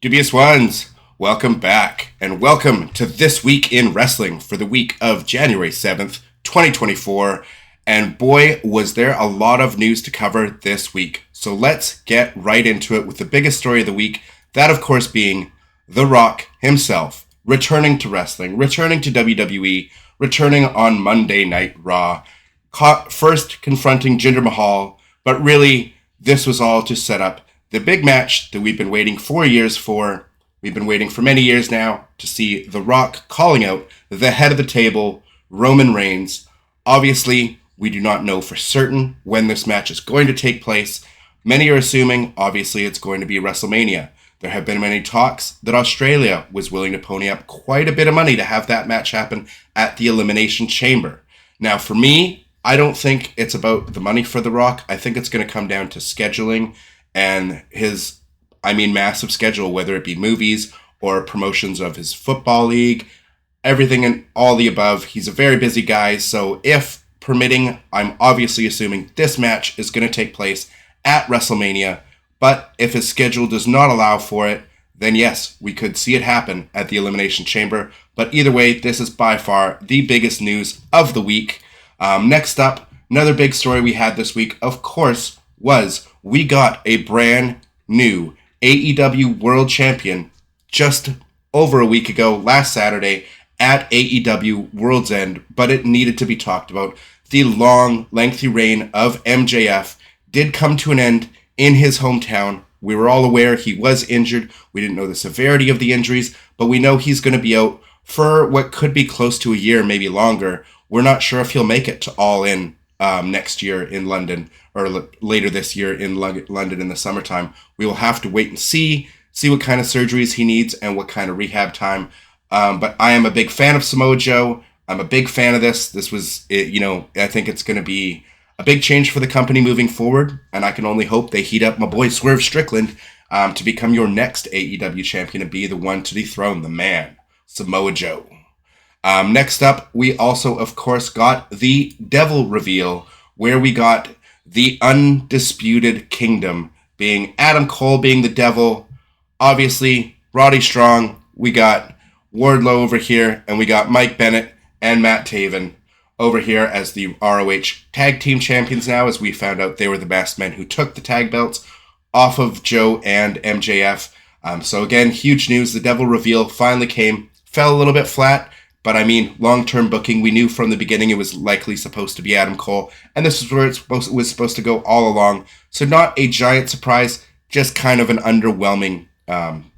Dubious ones, welcome back, and welcome to This Week in Wrestling for the week of January 7th, 2024. And boy, was there a lot of news to cover this week. So let's get right into it with the biggest story of the week, that of course being The Rock himself, returning to wrestling, returning to WWE, returning on Monday Night Raw, first confronting Jinder Mahal, but really, this was all to set up the big match that we've been waiting 4 years for. We've been waiting for many years now to see The Rock calling out the head of the table, Roman Reigns. Obviously, we do not know for certain when this match is going to take place. Many are assuming, obviously, it's going to be WrestleMania. There have been many talks that Australia was willing to pony up quite a bit of money to have that match happen at the Elimination Chamber. Now, for me, I don't think it's about the money for The Rock. I think it's going to come down to scheduling and his, massive schedule, whether it be movies or promotions of his football league, everything and all the above. He's a very busy guy, so if permitting, I'm obviously assuming this match is going to take place at WrestleMania, but if his schedule does not allow for it, then yes, we could see it happen at the Elimination Chamber. But either way, this is by far the biggest news of the week. Next up, another big story we had this week, of course, was we got a brand new AEW World Champion just over a week ago, last Saturday, at AEW World's End, but it needed to be talked about. The long, lengthy reign of MJF did come to an end in his hometown. We were all aware he was injured. We didn't know the severity of the injuries, but we know he's going to be out for what could be close to a year, maybe longer. We're not sure if he'll make it to All In next year in London, or later this year in London in the summertime. We will have to wait and see what kind of surgeries he needs and what kind of rehab time. But I am a big fan of Samoa Joe. I'm a big fan of this. This was, I think it's going to be a big change for the company moving forward, and I can only hope they heat up my boy Swerve Strickland to become your next AEW champion and be the one to dethrone the man, Samoa Joe. Next up, we also, of course, got the Devil reveal, where we got the Undisputed Kingdom, being Adam Cole being the Devil, obviously Roddy Strong, we got Wardlow over here, and we got Mike Bennett and Matt Taven over here as the ROH Tag Team Champions now, as we found out they were the masked men who took the tag belts off of Joe and MJF. So again, huge news. The Devil reveal finally came, fell a little bit flat, but long-term booking, we knew from the beginning it was likely supposed to be Adam Cole, and this is where it was supposed to go all along. So not a giant surprise, just kind of an underwhelming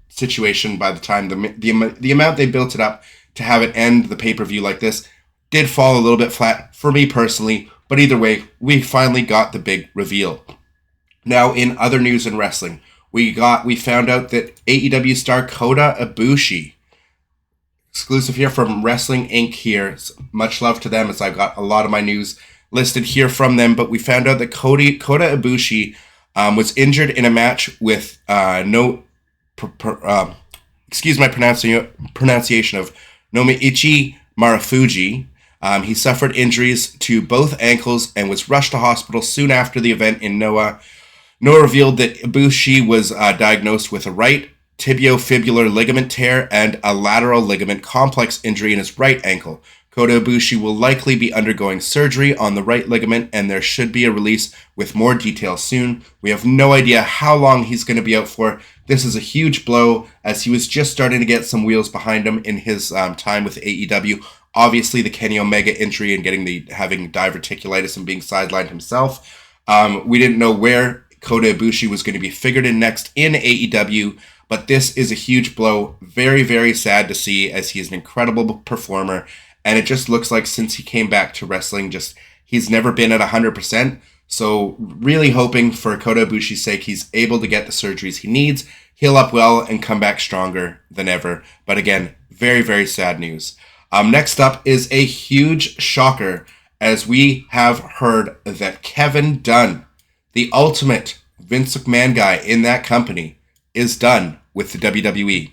situation by the time the amount they built it up to have it end the pay-per-view like this did fall a little bit flat for me personally, but either way, we finally got the big reveal. Now, in other news in wrestling, we found out that AEW star Kota Ibushi, exclusive here from Wrestling Inc. here. Much love to them, as I've got a lot of my news listed here from them. But we found out that Kota Ibushi was injured in a match with excuse my pronunciation of Nomiichi Marufuji. He suffered injuries to both ankles and was rushed to hospital soon after the event in Noah. Noah revealed that Ibushi was diagnosed with a right tibiofibular ligament tear and a lateral ligament complex injury in his right ankle. Kota Ibushi will likely be undergoing surgery on the right ligament, and there should be a release with more details soon. We have no idea how long he's going to be out for. This is a huge blow, as he was just starting to get some wheels behind him in his time with AEW. Obviously, the Kenny Omega injury and having diverticulitis and being sidelined himself. We didn't know where Kota Ibushi was going to be figured in next in AEW, but this is a huge blow. Very, very sad to see, as he is an incredible performer. And it just looks like since he came back to wrestling, he's never been at 100%. So really hoping for Kota Ibushi's sake, he's able to get the surgeries he needs, heal up well, and come back stronger than ever. But again, very, very sad news. Next up is a huge shocker, as we have heard that Kevin Dunn, the ultimate Vince McMahon guy in that company, is done with the WWE.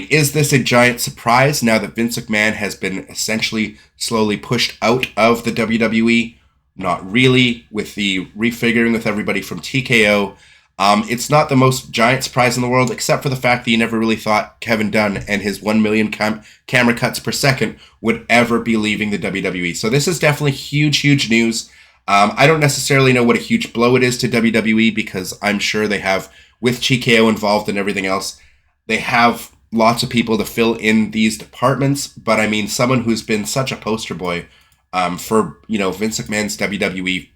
Is this a giant surprise now that Vince McMahon has been essentially slowly pushed out of the WWE? Not really, with the refiguring with everybody from TKO. It's not the most giant surprise in the world, except for the fact that you never really thought Kevin Dunn and his 1 million camera cuts per second would ever be leaving the WWE. So this is definitely huge, huge news. I don't necessarily know what a huge blow it is to WWE, because I'm sure they have, with TKO involved and everything else, they have lots of people to fill in these departments. But I mean, someone who's been such a poster boy for, Vince McMahon's WWE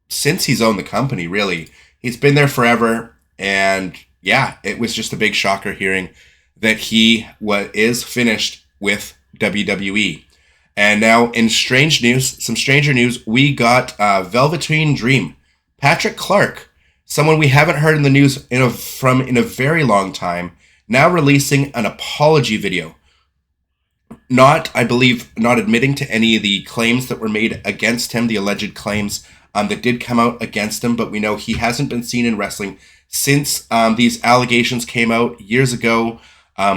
since he's owned the company, really. He's been there forever. And yeah, it was just a big shocker hearing that he is finished with WWE. And now in some stranger news, we got Velveteen Dream, Patrick Clark, someone we haven't heard in the news in a very long time, now releasing an apology video. Not admitting to any of the claims that were made against him, the alleged claims that did come out against him, but we know he hasn't been seen in wrestling since these allegations came out years ago.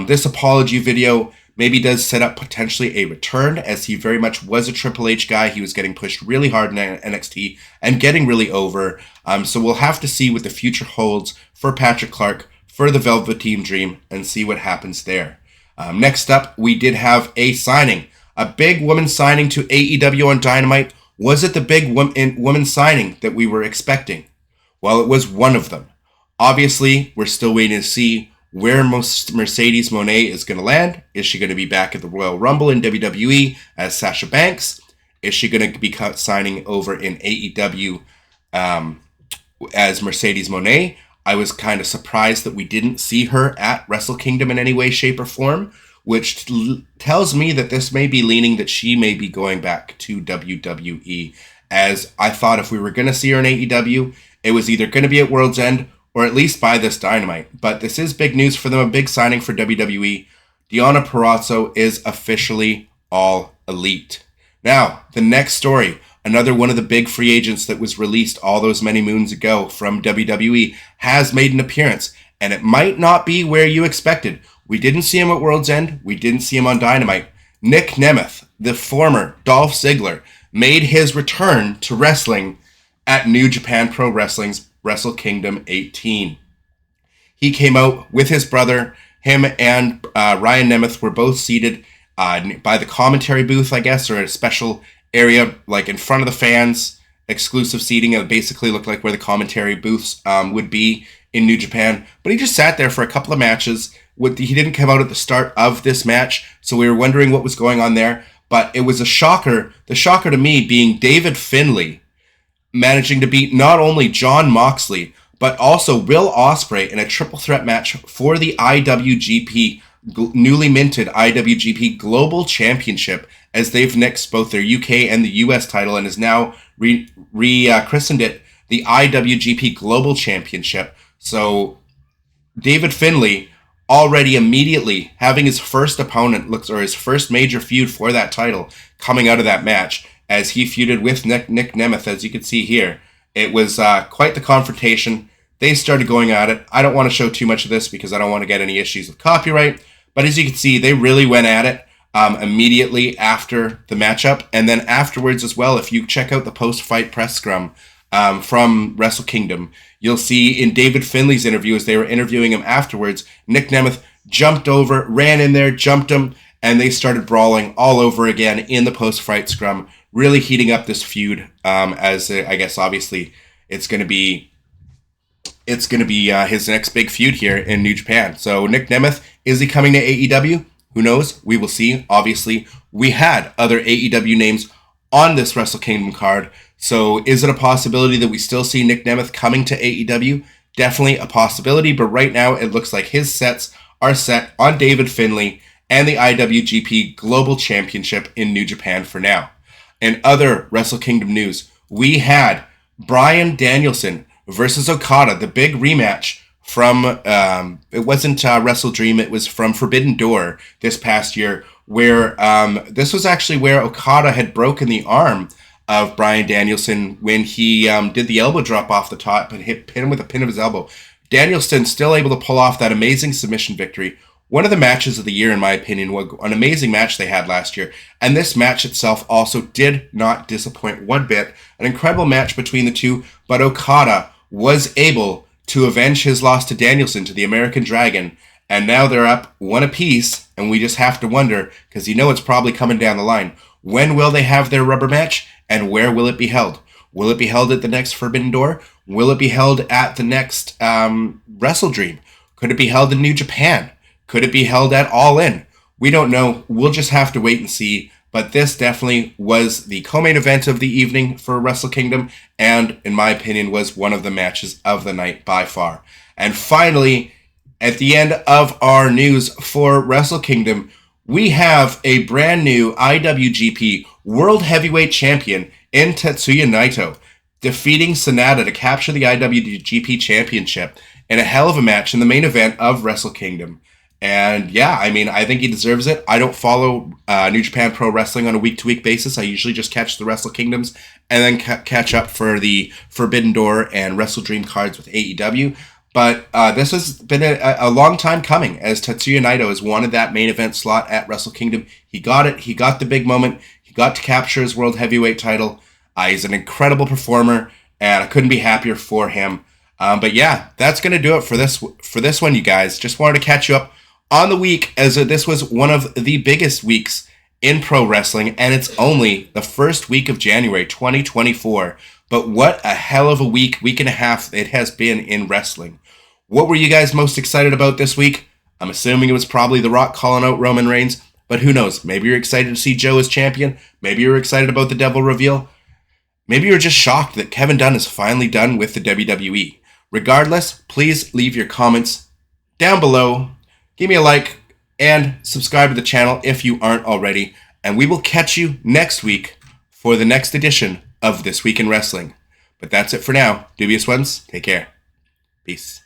This apology video maybe does set up potentially a return, as he very much was a Triple H guy. He was getting pushed really hard in NXT and getting really over. So we'll have to see what the future holds for Patrick Clark, for the Velveteen Dream, and see what happens there. Next up, we did have a signing. A big woman signing to AEW on Dynamite. Was it the big woman signing that we were expecting? Well, it was one of them. Obviously, we're still waiting to see where Mercedes Moné is going to land. Is she going to be back at the Royal Rumble in WWE as Sasha Banks? Is she going to be signing over in AEW as Mercedes Moné? I was kind of surprised that we didn't see her at Wrestle Kingdom in any way, shape, or form, which tells me that this may be leaning that she may be going back to WWE, as I thought if we were going to see her in AEW, it was either going to be at World's End or at least by this Dynamite. But this is big news for them, a big signing for WWE. Deonna Purrazzo is officially All Elite. Now, the next story, another one of the big free agents that was released all those many moons ago from WWE, has made an appearance, and it might not be where you expected. We didn't see him at World's End. We didn't see him on Dynamite. Nick Nemeth, the former Dolph Ziggler, made his return to wrestling at New Japan Pro Wrestling's Wrestle Kingdom 18. He came out with his brother. Him and Ryan Nemeth were both seated by the commentary booth, I guess, or a special area like in front of the fans, exclusive seating. It basically looked like where the commentary booths would be in New Japan. But he just sat there for a couple of matches. He didn't come out at the start of this match, so we were wondering what was going on there. But it was a shocker. The shocker to me being David Finlay managing to beat not only Jon Moxley, but also Will Ospreay in a triple threat match for the IWGP, newly minted IWGP Global Championship, as they've nixed both their UK and the US title and has now christened it the IWGP Global Championship. So David Finlay already immediately having his first opponent, or his first major feud for that title, coming out of that match, as he feuded with Nick Nemeth, as you can see here. It was quite the confrontation. They started going at it. I don't want to show too much of this because I don't want to get any issues with copyright, but as you can see, they really went at it immediately after the matchup, and then afterwards as well. If you check out the post-fight press scrum from Wrestle Kingdom, you'll see in David Finlay's interview, as they were interviewing him afterwards, Nick Nemeth jumped over, ran in there, jumped him, and they started brawling all over again in the post-fight scrum, really heating up this feud, as I guess obviously it's going to be his next big feud here in New Japan. So Nick Nemeth, is he coming to AEW? Who knows? We will see. Obviously, we had other AEW names on this Wrestle Kingdom card. So is it a possibility that we still see Nick Nemeth coming to AEW? Definitely a possibility, but right now it looks like his sets are set on David Finlay and the IWGP Global Championship in New Japan for now. In other Wrestle Kingdom news, we had Bryan Danielson versus Okada, the big rematch from, it wasn't Wrestle Dream, it was from Forbidden Door this past year, where this was actually where Okada had broken the arm of Bryan Danielson when he did the elbow drop off the top and hit him with a pin of his elbow. Danielson still able to pull off that amazing submission victory. One of the matches of the year, in my opinion, was an amazing match they had last year. And this match itself also did not disappoint one bit. An incredible match between the two, but Okada was able to avenge his loss to Danielson, to the American Dragon. And now they're up one apiece, and we just have to wonder, because it's probably coming down the line. When will they have their rubber match, and where will it be held? Will it be held at the next Forbidden Door? Will it be held at the next Wrestle Dream? Could it be held in New Japan? Could it be held at All In? We don't know. We'll just have to wait and see. But this definitely was the co-main event of the evening for Wrestle Kingdom, and in my opinion was one of the matches of the night by far. And finally, at the end of our news for Wrestle Kingdom, we have a brand new IWGP World Heavyweight Champion in Tetsuya Naito, defeating Sanada to capture the IWGP Championship in a hell of a match in the main event of Wrestle Kingdom. And yeah, I think he deserves it. I don't follow New Japan Pro Wrestling on a week-to-week basis. I usually just catch the Wrestle Kingdoms and then catch up for the Forbidden Door and Wrestle Dream cards with AEW. But this has been a long time coming, as Tetsuya Naito has wanted that main event slot at Wrestle Kingdom. He got it. He got the big moment. He got to capture his World Heavyweight title. He's an incredible performer, and I couldn't be happier for him. But yeah, that's going to do it for this one, you guys. Just wanted to catch you up on the week, as this was one of the biggest weeks in pro wrestling, and it's only the first week of January 2024. But what a hell of a week and a half it has been in wrestling. What were you guys most excited about this week? I'm assuming it was probably The Rock calling out Roman Reigns, but who knows? Maybe you're excited to see Joe as champion. Maybe you're excited about the Devil reveal. Maybe you're just shocked that Kevin Dunn is finally done with the WWE. Regardless, please leave your comments down below. Give me a like and subscribe to the channel if you aren't already. And we will catch you next week for the next edition of This Week in Wrestling. But that's it for now. Dubious ones, take care. Peace.